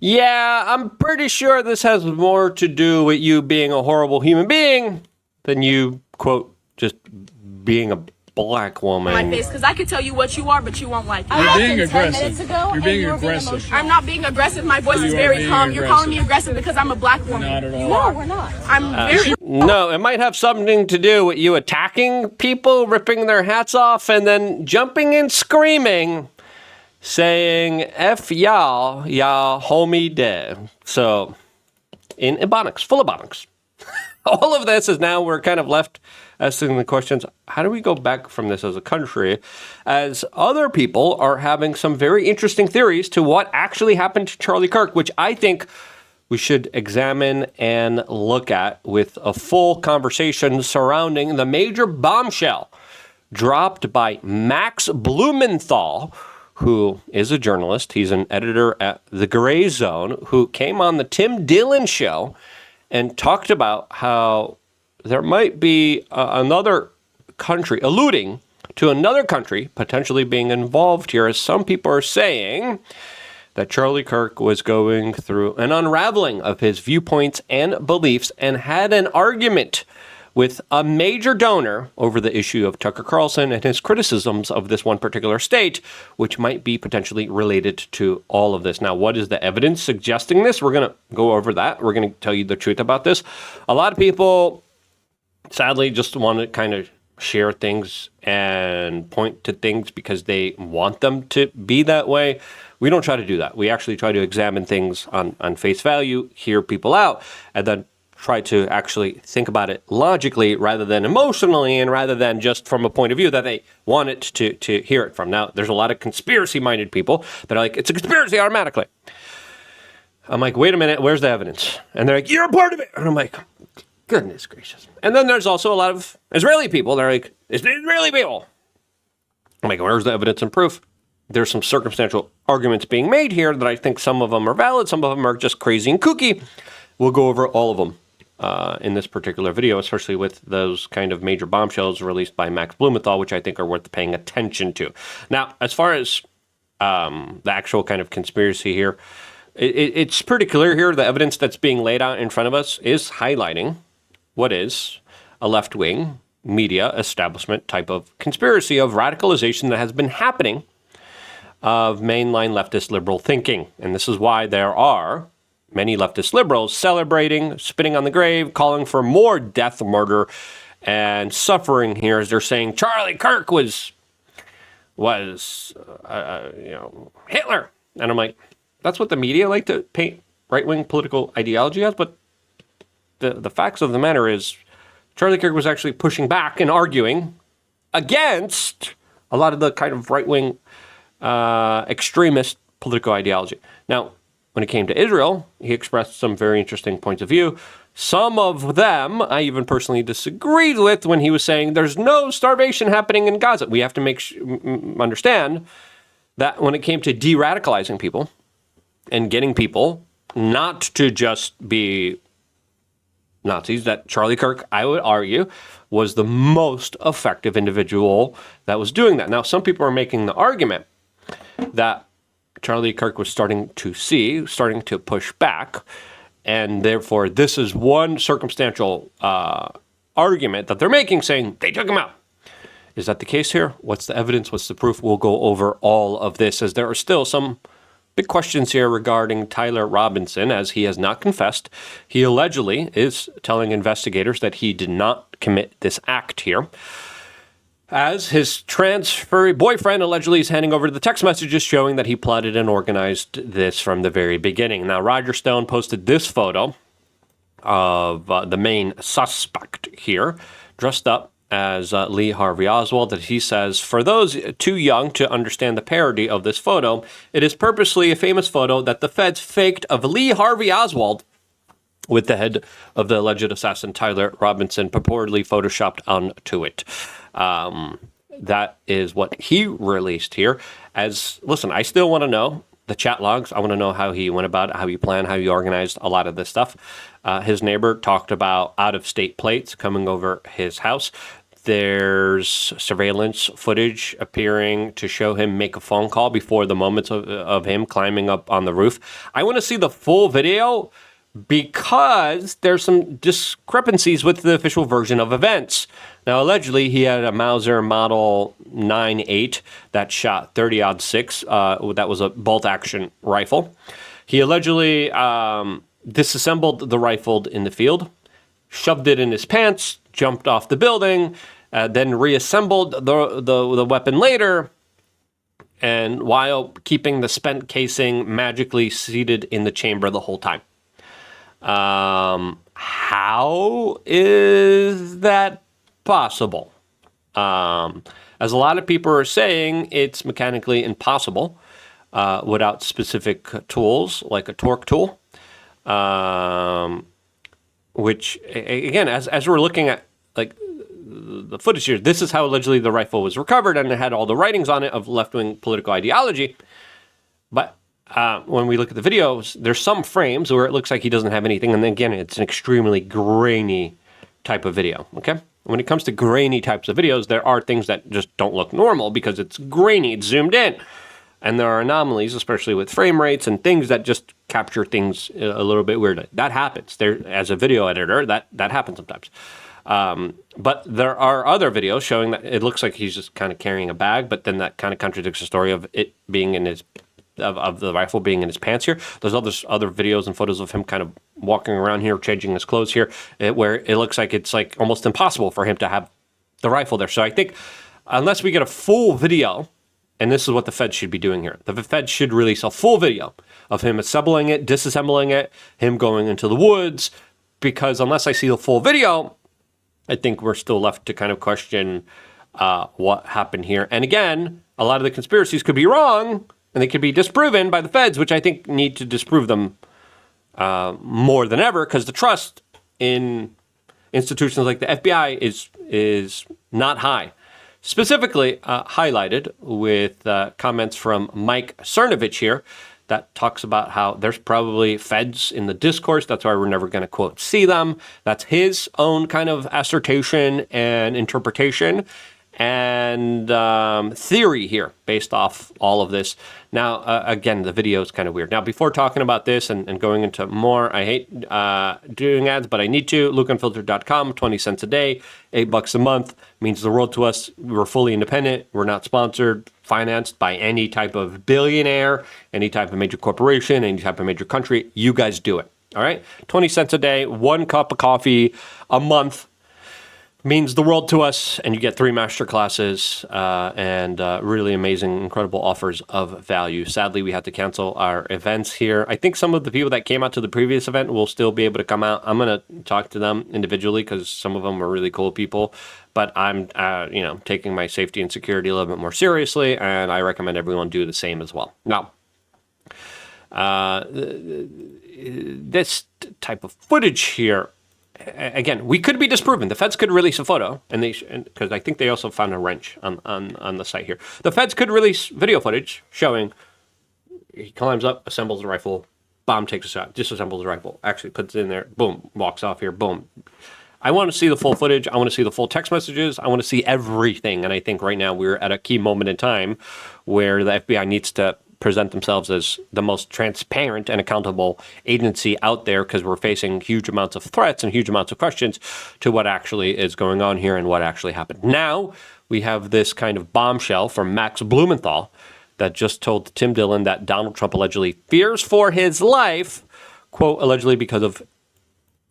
Yeah, I'm pretty sure this has more to do with you being a horrible human being than you, quote, just being a black woman. My face, because I could tell you what you are, but you won't like it. You're being aggressive. You're being aggressive. I'm not being aggressive. My voice is very calm. You're calling me aggressive because I'm a black woman. Not at all. No, we're not. I'm very... No, it might have something to do with you attacking people, ripping their hats off, and then jumping and screaming, saying, F y'all homie dead. So, in Ebonics, full Ebonics. All of this is now we're kind of left asking the questions, how do we go back from this as a country, as other people are having some very interesting theories to what actually happened to Charlie Kirk, which I think we should examine and look at with a full conversation surrounding the major bombshell dropped by Max Blumenthal, who is a journalist. He's an editor at The Gray Zone, who came on the Tim Dillon show and talked about how there might be another country, alluding to another country potentially being involved here, as some people are saying that Charlie Kirk was going through an unraveling of his viewpoints and beliefs and had an argument with a major donor over the issue of Tucker Carlson and his criticisms of this one particular state, which might be potentially related to all of this. Now, what is the evidence suggesting this? We're going to go over that. We're going to tell you the truth about this. A lot of people, sadly, just want to kind of share things and point to things because they want them to be that way. We don't try to do that. We actually try to examine things on face value, hear people out, and then try to actually think about it logically rather than emotionally, and rather than just from a point of view that they want it to hear it from. Now, there's a lot of conspiracy-minded people that are like, it's a conspiracy automatically. I'm like, wait a minute, where's the evidence? And they're like, you're a part of it. And I'm like, goodness gracious. And then there's also a lot of Israeli people that are like, it's the Israeli people. I'm like, where's the evidence and proof? There's some circumstantial arguments being made here that I think some of them are valid, some of them are just crazy and kooky. We'll go over all of them in this particular video, especially with those kind of major bombshells released by Max Blumenthal, which I think are worth paying attention to. Now, as far as the actual kind of conspiracy here, it's pretty clear here. The evidence that's being laid out in front of us is highlighting what is a left-wing media establishment type of conspiracy of radicalization that has been happening of mainline leftist liberal thinking. And this is why there are many leftist liberals celebrating, spitting on the grave, calling for more death, murder, and suffering here, as they're saying Charlie Kirk was Hitler. And I'm like, that's what the media like to paint right-wing political ideology as, but the facts of the matter is Charlie Kirk was actually pushing back and arguing against a lot of the kind of right-wing extremist political ideology. Now, when it came to Israel, he expressed some very interesting points of view. Some of them I even personally disagreed with when he was saying there's no starvation happening in Gaza. We have to understand that when it came to de-radicalizing people and getting people not to just be Nazis, that Charlie Kirk, I would argue, was the most effective individual that was doing that. Now, some people are making the argument that Charlie Kirk was starting to push back, and therefore this is one circumstantial argument that they're making, saying they took him out. Is that the case here? What's the evidence? What's the proof? We'll go over all of this, as there are still some big questions here regarding Tyler Robinson, as he has not confessed. He allegedly is telling investigators that he did not commit this act here, as his trans furry boyfriend allegedly is handing over the text messages showing that he plotted and organized this from the very beginning. Now, Roger Stone posted this photo of the main suspect here, dressed up as Lee Harvey Oswald, that he says, for those too young to understand the parody of this photo, it is purposely a famous photo that the feds faked of Lee Harvey Oswald with the head of the alleged assassin Tyler Robinson purportedly photoshopped onto it. That is what he released here. Listen, I still want to know the chat logs. I want to know how he went about it, how he planned, how he organized a lot of this stuff. His neighbor talked about out-of-state plates coming over his house. There's surveillance footage appearing to show him make a phone call before the moments of him climbing up on the roof. I want to see the full video because there's some discrepancies with the official version of events. Now, allegedly, he had a Mauser Model 9.8 that shot 30-06. That was a bolt-action rifle. He allegedly disassembled the rifle in the field, shoved it in his pants, jumped off the building, then reassembled the weapon later, and while keeping the spent casing magically seated in the chamber the whole time. How is that possible? As a lot of people are saying, it's mechanically impossible without specific tools, like a torque tool. Which, again, as we're looking at like the footage here, this is how allegedly the rifle was recovered, and it had all the writings on it of left-wing political ideology. But when we look at the videos, there's some frames where it looks like he doesn't have anything, and then again, it's an extremely grainy type of video, okay? When it comes to grainy types of videos, there are things that just don't look normal because it's grainy, it's zoomed in. And there are anomalies, especially with frame rates and things that just capture things a little bit weird. That happens. There, as a video editor, that happens sometimes. But there are other videos showing that it looks like he's just kind of carrying a bag, but then that kind of contradicts the story of it being in his of the rifle being in his pants here. There's other videos and photos of him kind of walking around here, changing his clothes here, where it looks like it's like almost impossible for him to have the rifle there. So I think unless we get a full video. And this is what the Fed should be doing here. The Fed should release a full video of him assembling it, disassembling it, him going into the woods, because unless I see the full video, I think we're still left to kind of question what happened here. And again, a lot of the conspiracies could be wrong, and they could be disproven by the Feds, which I think need to disprove them more than ever, because the trust in institutions like the FBI is not high. Specifically highlighted with comments from Mike Cernovich here that talks about how there's probably feds in the discourse. That's why we're never going to, quote, see them. That's his own kind of assertion and interpretation and theory here based off all of this. Now, again, the video is kind of weird. Now, before talking about this and going into more, I hate doing ads, but I need to. LukeUnfiltered.com, 20 cents a day, $8 a month, means the world to us. We're fully independent. We're not sponsored, financed by any type of billionaire, any type of major corporation, any type of major country. You guys do it, all right? 20 cents a day, 1 cup of coffee a month. Means the world to us, and you get 3 master classes and really amazing, incredible offers of value. Sadly, we had to cancel our events here. I think some of the people that came out to the previous event will still be able to come out. I'm going to talk to them individually because some of them were really cool people, but I'm taking my safety and security a little bit more seriously, and I recommend everyone do the same as well. Now, this type of footage here, again, we could be disproven. The Feds could release a photo, and because I think they also found a wrench on the site here. The Feds could release video footage showing he climbs up, assembles the rifle, bomb takes a shot, disassembles the rifle, actually puts it in there, boom, walks off here, boom. I want to see the full footage. I want to see the full text messages. I want to see everything. And I think right now we're at a key moment in time where the FBI needs to present themselves as the most transparent and accountable agency out there, because we're facing huge amounts of threats and huge amounts of questions to what actually is going on here and what actually happened. Now we have this kind of bombshell from Max Blumenthal that just told Tim Dillon that Donald Trump allegedly fears for his life, quote, allegedly because of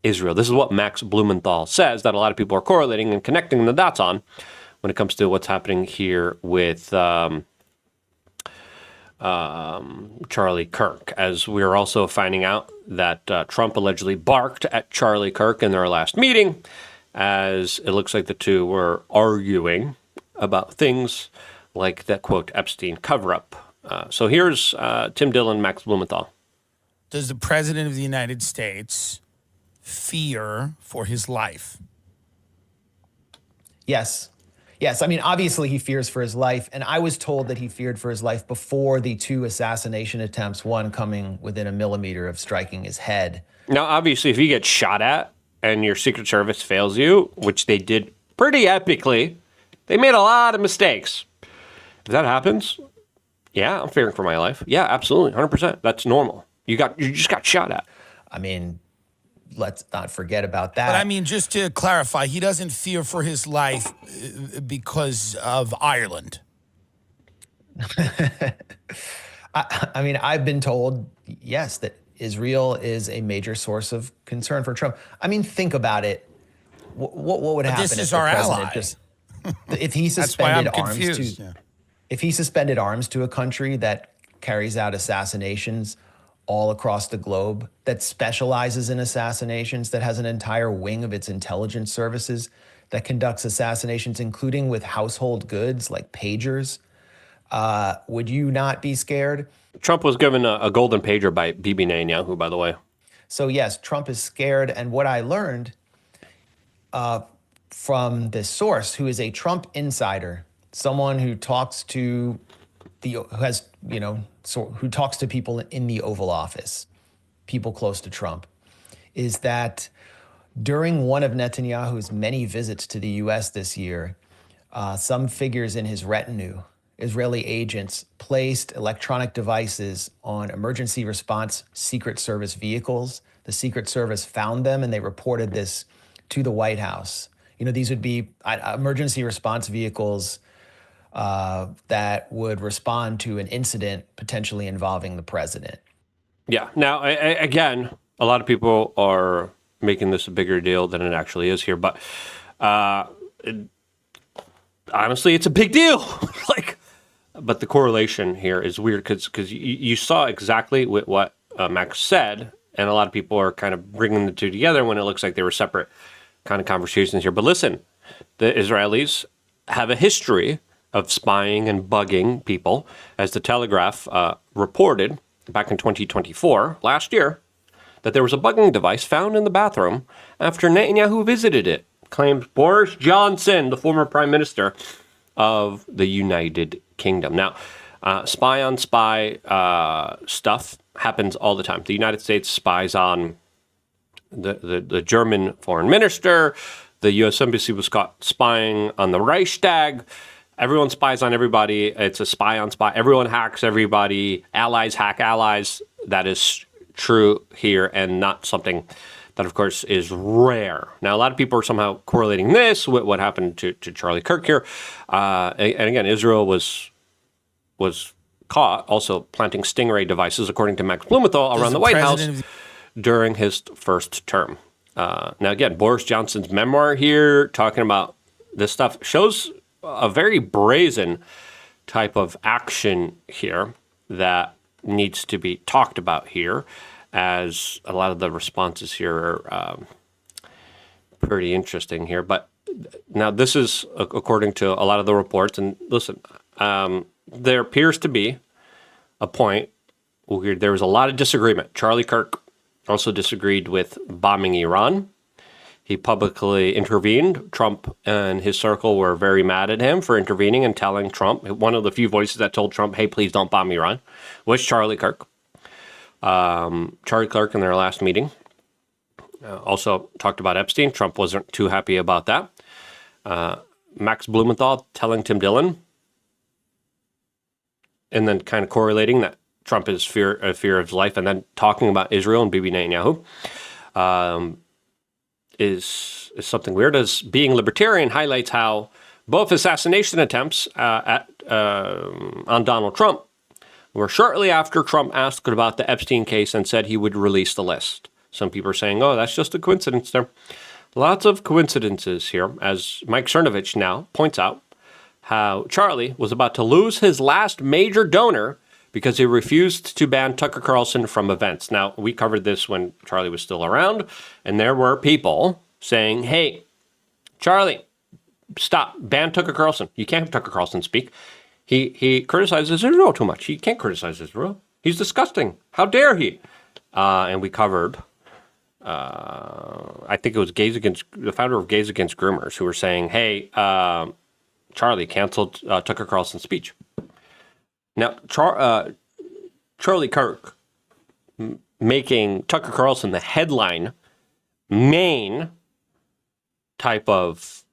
Israel. This is what Max Blumenthal says that a lot of people are correlating and connecting the dots on when it comes to what's happening here with Charlie Kirk, as we're also finding out that Trump allegedly barked at Charlie Kirk in their last meeting, as it looks like the two were arguing about things like that, quote, Epstein cover-up. So here's Tim Dillon, Max Blumenthal. Does the President of the United States fear for his life? Yes. Yes, I mean, obviously he fears for his life, and I was told that he feared for his life before the 2 assassination attempts, one coming within a millimeter of striking his head. Now, obviously, if you get shot at and your Secret Service fails you, which they did pretty epically. They made a lot of mistakes. If that happens, yeah, I'm fearing for my life. Yeah, absolutely, 100%. That's normal. You just got shot at. I mean, let's not forget about that. But I mean, just to clarify, he doesn't fear for his life because of Ireland. I mean, I've been told, yes, that Israel is a major source of concern for Trump. I mean, think about it. What would happen this if is the our president ally. just, if he That's why I'm suspended arms confused. to, if he suspended arms to a country that carries out assassinations all across the globe, that specializes in assassinations, that has an entire wing of its intelligence services that conducts assassinations, including with household goods like pagers, would you not be scared? Trump was given a golden pager by Bibi Netanyahu, by the way. So yes, Trump is scared. And what I learned from this source, who is a Trump insider, someone who talks to who talks to people in the Oval Office, people close to Trump, is that during one of Netanyahu's many visits to the U.S. this year, some figures in his retinue, Israeli agents, placed electronic devices on emergency response Secret Service vehicles. The Secret Service found them and they reported this to the White House. These would be emergency response vehicles that would respond to an incident potentially involving the president. Yeah. Now, again, a lot of people are making this a bigger deal than it actually is here, but honestly, it's a big deal. But the correlation here is weird because you saw exactly what Max said, and a lot of people are kind of bringing the two together when it looks like they were separate kind of conversations here. But listen, the Israelis have a history of spying and bugging people, as the Telegraph reported back in 2024, last year, that there was a bugging device found in the bathroom after Netanyahu visited it, claims Boris Johnson, the former prime minister of the United Kingdom. Now, spy on spy stuff happens all the time. The United States spies on the German foreign minister. The U.S. Embassy was caught spying on the Reichstag. Everyone spies on everybody. It's a spy on spy. Everyone hacks everybody. Allies hack allies. That is true here and not something that, of course, is rare. Now, a lot of people are somehow correlating this with what happened to Charlie Kirk here. And again, Israel was caught also planting stingray devices, according to Max Blumenthal, around the White House during his first term. Now, again, Boris Johnson's memoir here, talking about this stuff, shows a very brazen type of action here that needs to be talked about here, as a lot of the responses here are pretty interesting here. But now this is according to a lot of the reports. And listen, there appears to be a point where there was a lot of disagreement. Charlie Kirk also disagreed with bombing Iran. He publicly intervened. Trump and his circle were very mad at him for intervening and telling Trump. One of the few voices that told Trump, hey, please don't bomb Iran, was Charlie Kirk. Charlie Kirk in their last meeting also talked about Epstein. Trump wasn't too happy about that. Max Blumenthal telling Tim Dillon, and then kind of correlating that Trump is fear of his life, and then talking about Israel and Bibi Netanyahu is something weird, as being libertarian highlights how both assassination attempts on Donald Trump were shortly after Trump asked about the Epstein case and said he would release the list. Some people are saying, oh, that's just a coincidence there. Lots of coincidences here, as Mike Cernovich now points out how Charlie was about to lose his last major donor because he refused to ban Tucker Carlson from events. Now, we covered this when Charlie was still around, and there were people saying, hey, Charlie, stop, ban Tucker Carlson. You can't have Tucker Carlson speak. He criticizes Israel too much. He can't criticize Israel. He's disgusting. How dare he? And we covered, I think it was the founder of Gays Against Groomers, who were saying, hey, Charlie canceled Tucker Carlson's speech. Now, Charlie Kirk making Tucker Carlson the headline main type of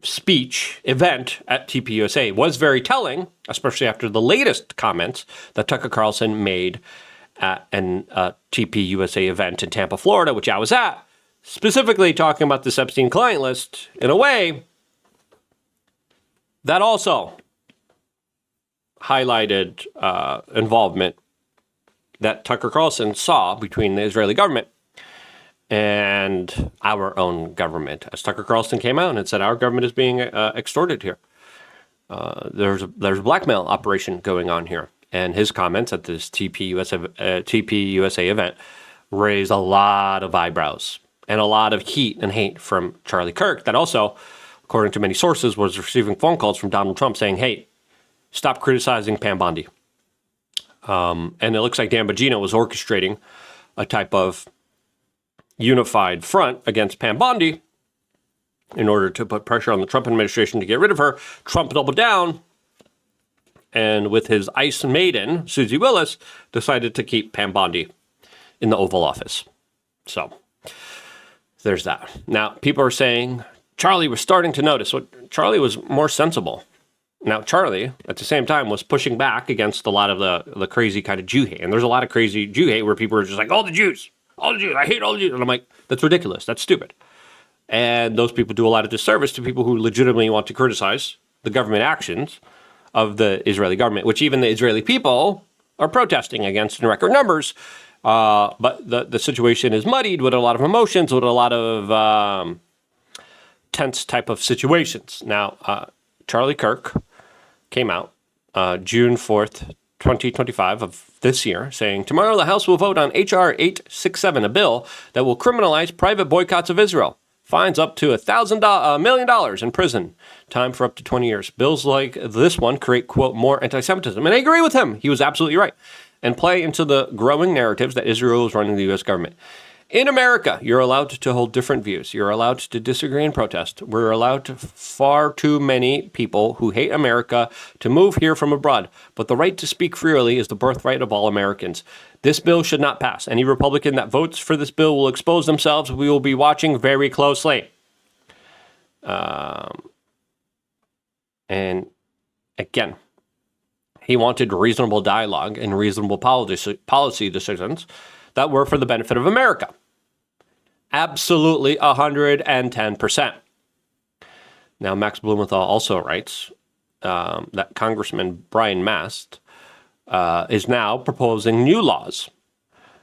speech event at TPUSA was very telling, especially after the latest comments that Tucker Carlson made at an TPUSA event in Tampa, Florida, which I was at, specifically talking about this Epstein client list in a way that also highlighted involvement that Tucker Carlson saw between the Israeli government and our own government. As Tucker Carlson came out and said, our government is being extorted here. There's a blackmail operation going on here. And his comments at this TPUSA event raised a lot of eyebrows and a lot of heat and hate from Charlie Kirk, that also, according to many sources, was receiving phone calls from Donald Trump saying, hey, stop criticizing Pam Bondi. And it looks like Dan Bongino was orchestrating a type of unified front against Pam Bondi in order to put pressure on the Trump administration to get rid of her. Trump doubled down, and with his ICE maiden, Susie Willis, decided to keep Pam Bondi in the Oval Office. So there's that. Now, people are saying Charlie was starting to notice. Charlie was more sensible. Now, Charlie, at the same time, was pushing back against a lot of the crazy kind of Jew hate. And there's a lot of crazy Jew hate where people are just like, all the Jews, I hate all the Jews. And I'm like, that's ridiculous. That's stupid. And those people do a lot of disservice to people who legitimately want to criticize the government actions of the Israeli government, which even the Israeli people are protesting against in record numbers. But the situation is muddied with a lot of emotions, with a lot of tense type of situations. Now, Charlie Kirk came out June 4th, 2025 of this year, saying, tomorrow the House will vote on H.R. 867, a bill that will criminalize private boycotts of Israel. Fines up to $1 million in prison. Time for up to 20 years. Bills like this one create, quote, more anti-Semitism. And I agree with him. He was absolutely right. And play into the growing narratives that Israel is running the U.S. government. In America, you're allowed to hold different views. You're allowed to disagree and protest. We're allowed to far too many people who hate America to move here from abroad. But the right to speak freely is the birthright of all Americans. This bill should not pass. Any Republican that votes for this bill will expose themselves. We will be watching very closely. And again, he wanted reasonable dialogue and reasonable policy decisions that were for the benefit of America. Absolutely 110%. Now, Max Blumenthal also writes that Congressman Brian Mast is now proposing new laws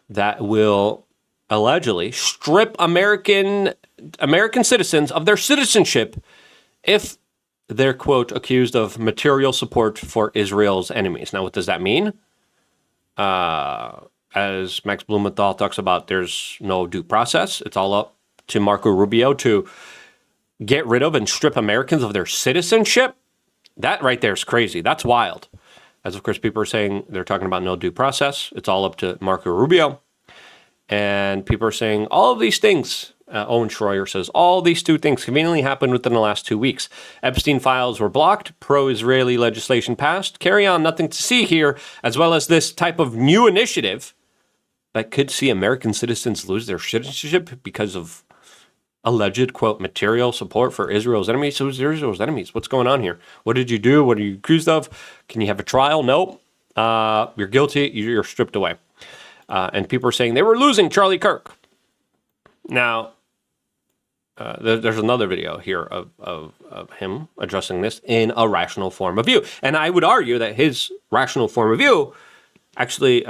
that will allegedly strip American citizens of their citizenship if they're, quote, accused of material support for Israel's enemies. Now, what does that mean? As Max Blumenthal talks about, there's no due process. It's all up to Marco Rubio to get rid of and strip Americans of their citizenship. That right there is crazy. That's wild. As of course, people are saying they're talking about no due process. It's all up to Marco Rubio. And people are saying all of these things. Owen Schroyer says, all these two things conveniently happened within the last 2 weeks. Epstein files were blocked, pro-Israeli legislation passed, carry on, nothing to see here, as well as this type of new initiative that could see American citizens lose their citizenship because of alleged, quote, material support for Israel's enemies. So Israel's enemies. What's going on here? What did you do? What are you accused of? Can you have a trial? Nope. You're guilty. You're stripped away. And people are saying they were losing Charlie Kirk. Now, there's another video here of him addressing this in a rational form of view. And I would argue that his rational form of view actually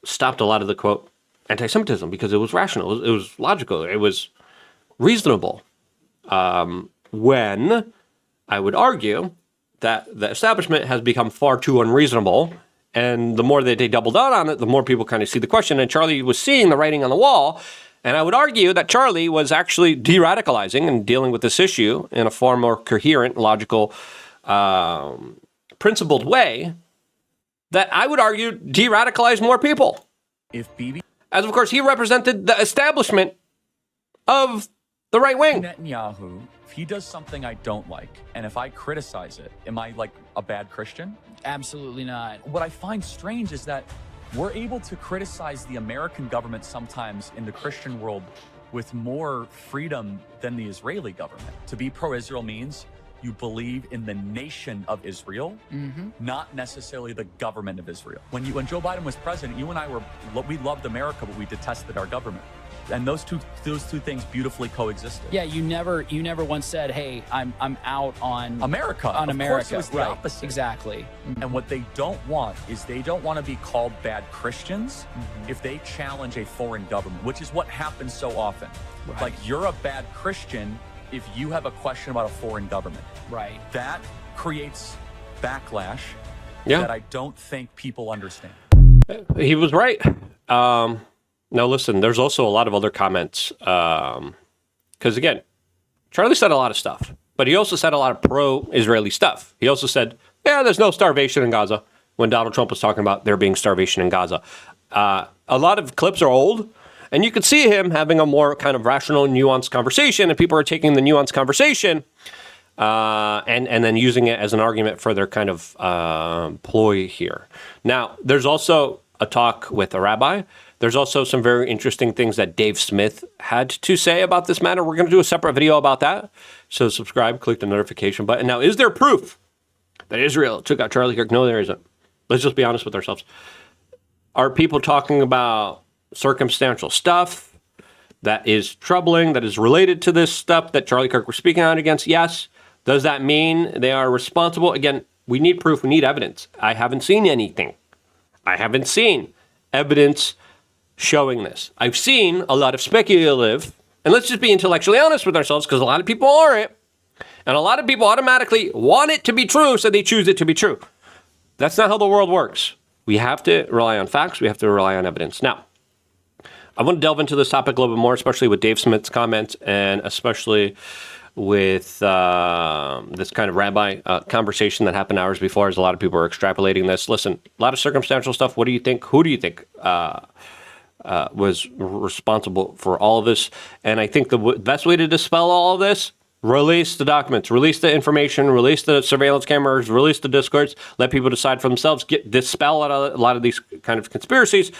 stopped a lot of the, quote, anti-Semitism because it was rational. It was logical. It was reasonable. When I would argue that the establishment has become far too unreasonable, and the more that they double down on it, the more people kind of see the question. And Charlie was seeing the writing on the wall. And I would argue that Charlie was actually de-radicalizing and dealing with this issue in a far more coherent, logical, principled way that I would argue de-radicalized more people. As of course, he represented the establishment of the right wing. Netanyahu, if he does something I don't like, and if I criticize it, am I like a bad Christian? Absolutely not. What I find strange is that we're able to criticize the American government sometimes in the Christian world with more freedom than the Israeli government. To be pro-Israel means you believe in the nation of Israel, not necessarily the government of Israel. When Joe Biden was president, you and I we loved America, but we detested our government. And those two things beautifully coexisted. Yeah, you never once said, "Hey, I'm out on America." On of America, course it was the right? opposite. Exactly. And what they don't want is they don't want to be called bad Christians if they challenge a foreign government, which is what happens so often. Right. Like, you're a bad Christian if you have a question about a foreign government. Right. That creates backlash Yeah. that I don't think people understand. He was right. Now, listen, there's also a lot of other comments. Because, again, Charlie said a lot of stuff, but he also said a lot of pro-Israeli stuff. He also said, yeah, there's no starvation in Gaza, when Donald Trump was talking about there being starvation in Gaza. A lot of clips are old, and you could see him having a more kind of rational, nuanced conversation, and people are taking the nuanced conversation and then using it as an argument for their kind of ploy here. Now, there's also a talk with a rabbi. There's also some very interesting things that Dave Smith had to say about this matter. We're going to do a separate video about that. So subscribe, click the notification button. Now, is there proof that Israel took out Charlie Kirk? No, there isn't. Let's just be honest with ourselves. Are people talking about circumstantial stuff that is troubling, that is related to this stuff that Charlie Kirk was speaking out against? Yes. Does that mean they are responsible? Again, we need proof. We need evidence. I haven't seen anything. I haven't seen evidence showing this. I've seen a lot of speculative, and let's just be intellectually honest with ourselves, because a lot of people aren't, and a lot of people automatically want it to be true, so they choose it to be true. That's not how the world works. We have to rely on facts. We have to rely on evidence. Now, I want to delve into this topic a little bit more, especially with Dave Smith's comments, and especially with this kind of rabbi conversation that happened hours before, as a lot of people are extrapolating this. Listen, a lot of circumstantial stuff. What do you think? Who do you think was responsible for all of this? And I think the best way to dispel all of this, release the documents, release the information, release the surveillance cameras, release the discourse, let people decide for themselves, dispel a lot of these kind of conspiracies.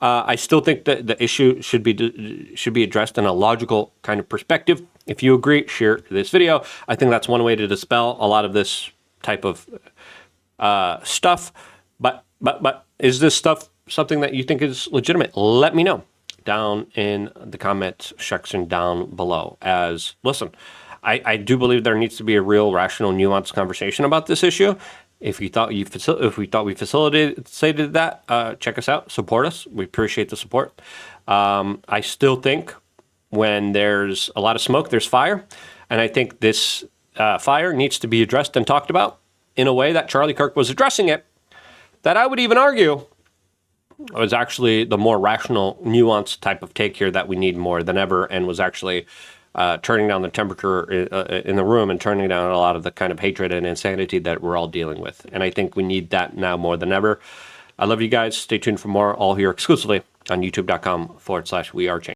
I still think that the issue should be addressed in a logical kind of perspective. If you agree, share this video. I think that's one way to dispel a lot of this type of stuff. But is this stuff something that you think is legitimate? Let me know down in the comment section down below. As listen, I do believe there needs to be a real, rational, nuanced conversation about this issue. If we thought we facilitated that, check us out, support us. We appreciate the support. I still think when there's a lot of smoke, there's fire, and I think this fire needs to be addressed and talked about in a way that Charlie Kirk was addressing it. That I would even argue was actually the more rational, nuanced type of take here that we need more than ever, and was actually turning down the temperature in the room and turning down a lot of the kind of hatred and insanity that we're all dealing with. And I think we need that now more than ever. I love you guys. Stay tuned for more, all here exclusively on youtube.com/wearechange.